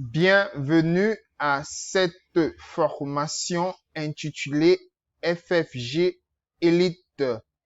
Bienvenue à cette formation intitulée FFG Elite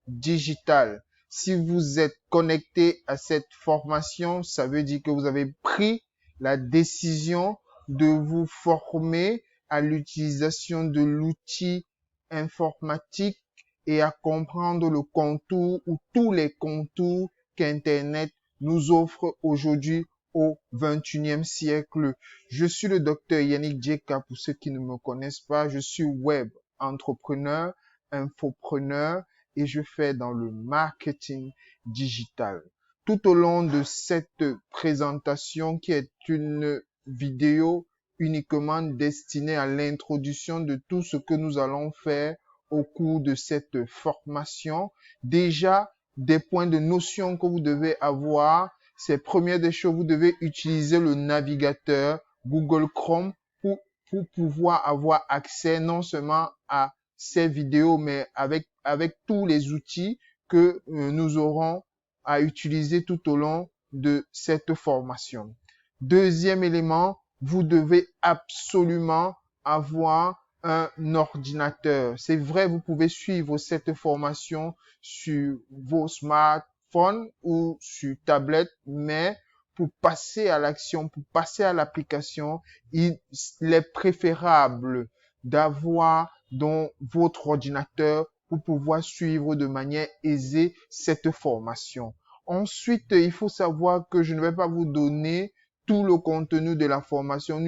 Digital. Si vous êtes connecté à cette formation, ça veut dire que vous avez pris la décision de vous former à l'utilisation de l'outil informatique et à comprendre le contour ou tous les contours qu'Internet nous offre aujourd'hui au XXIe siècle. Je suis le docteur Yannick Djeka pour ceux qui ne me connaissent pas. Je suis web entrepreneur, infopreneur et je fais dans le marketing digital. Tout au long de cette présentation qui est une vidéo uniquement destinée à l'introduction de tout ce que nous allons faire au cours de cette formation, déjà des points de notion que vous devez avoir. C'est première des choses, vous devez utiliser le navigateur Google Chrome pour pouvoir avoir accès non seulement à ces vidéos, mais avec tous les outils que nous aurons à utiliser tout au long de cette formation. Deuxième élément, vous devez absolument avoir un ordinateur. C'est vrai, vous pouvez suivre cette formation sur vos smartphones ou sur tablette, mais pour passer à l'action, pour passer à l'application, il est préférable d'avoir dans votre ordinateur pour pouvoir suivre de manière aisée cette formation. Ensuite, il faut savoir que je ne vais pas vous donner tout le contenu de la formation.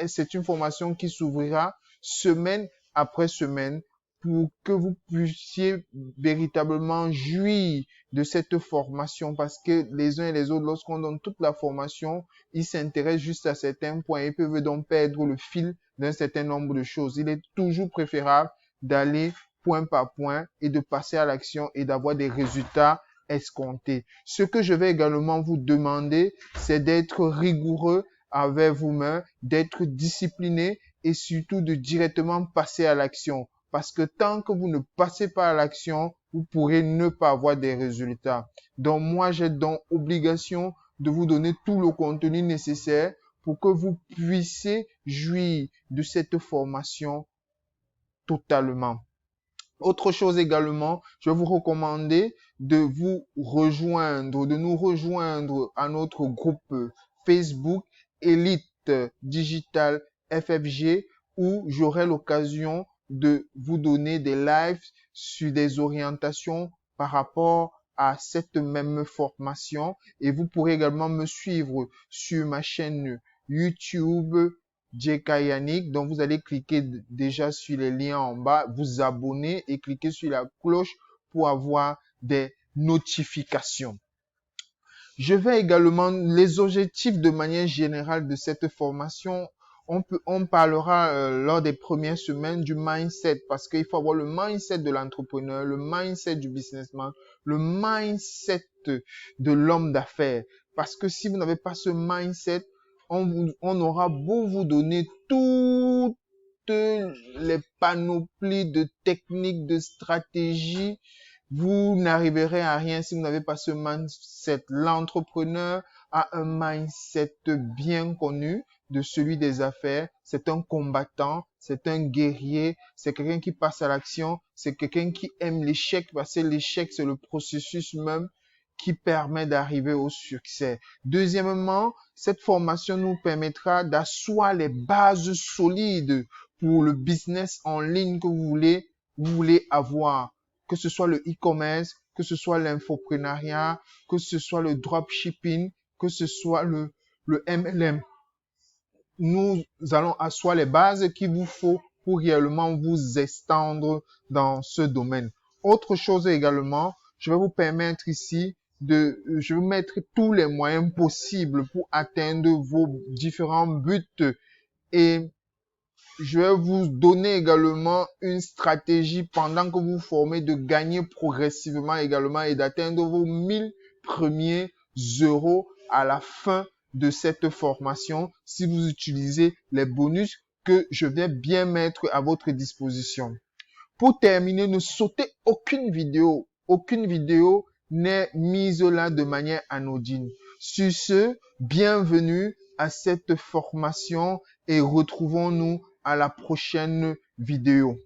C'est une formation qui s'ouvrira semaine après semaine pour que vous puissiez véritablement jouir de cette formation parce que les uns et les autres, lorsqu'on donne toute la formation, ils s'intéressent juste à certains points et peuvent donc perdre le fil d'un certain nombre de choses. Il est toujours préférable d'aller point par point et de passer à l'action et d'avoir des résultats escomptés. Ce que je vais également vous demander, c'est d'être rigoureux avec vous-même, d'être discipliné et surtout de directement passer à l'action. Parce que tant que vous ne passez pas à l'action, vous pourrez ne pas avoir des résultats. Donc moi, j'ai donc obligation de vous donner tout le contenu nécessaire pour que vous puissiez jouir de cette formation totalement. Autre chose également, je vais vous recommander de vous rejoindre, de nous rejoindre à notre groupe Facebook Elite Digital FFG où j'aurai l'occasion de vous donner des lives sur des orientations par rapport à cette même formation et vous pourrez également me suivre sur ma chaîne YouTube Djeka Yannick, donc vous allez cliquer déjà sur les liens en bas, vous abonner et cliquer sur la cloche pour avoir des notifications. Je vais également les objectifs de manière générale de cette formation. On parlera lors des premières semaines du mindset parce qu'il faut avoir le mindset de l'entrepreneur, le mindset du businessman, le mindset de l'homme d'affaires. Parce que si vous n'avez pas ce mindset, on aura beau vous donner toutes les panoplies de techniques, de stratégies, vous n'arriverez à rien si vous n'avez pas ce mindset. L'entrepreneur a un mindset bien connu de celui des affaires. C'est un combattant, c'est un guerrier, c'est quelqu'un qui passe à l'action, c'est quelqu'un qui aime l'échec parce que l'échec, c'est le processus même qui permet d'arriver au succès. Deuxièmement, cette formation nous permettra d'asseoir les bases solides pour le business en ligne que vous voulez avoir. Que ce soit le e-commerce, que ce soit l'infoprenariat, que ce soit le dropshipping, que ce soit le MLM. Nous allons asseoir les bases qu'il vous faut pour réellement vous étendre dans ce domaine. Autre chose également, je vais vous permettre ici je vais mettre tous les moyens possibles pour atteindre vos différents buts et je vais vous donner également une stratégie pendant que vous vous formez de gagner progressivement également et d'atteindre vos 1000 premiers euros à la fin de cette formation si vous utilisez les bonus que je vais bien mettre à votre disposition. Pour terminer, ne sautez aucune vidéo. Aucune vidéo n'est mise là de manière anodine. Sur ce, bienvenue à cette formation et retrouvons-nous à la prochaine vidéo.